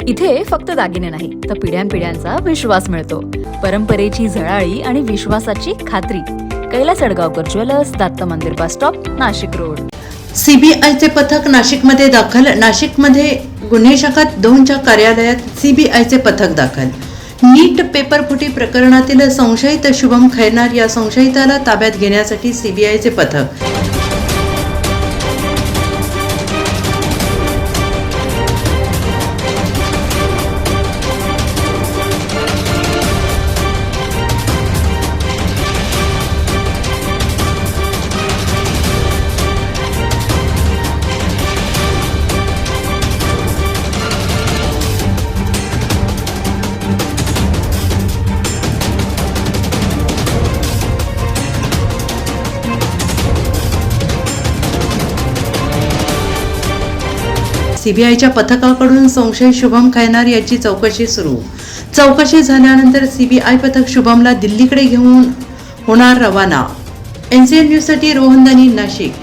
इथे फक्त दागिने नाही तर पिढ्यानपिढ्यांचा विश्वास मिळतो. परंपरेची झळाळी आणि विश्वासाची खात्री. कैलास अडगावकर ज्वेलर्स, दत्त मंदिर बस स्टॉप, नाशिक रोड. सीबीआयचे पथक नाशिकमध्ये दाखल. नाशिकमध्ये गुन्हे शाखा 2च्या कार्यालयात सीबीआयचे पथक दाखल. नीट पेपरफुटी प्रकरणातील संशयित शुभम खैरनार या संशयिताला ताब्यात घेण्यासाठी सीबीआयचे पथक. सीबीआयच्या पथकाकडून संशयित शुभम खैरनार याची चौकशी सुरू. चौकशी झाल्यानंतर सीबीआय पथक शुभमला दिल्लीकडे घेऊन होणार रवाना. NCN न्यूजसाठी रोहन दानी, नाशिक.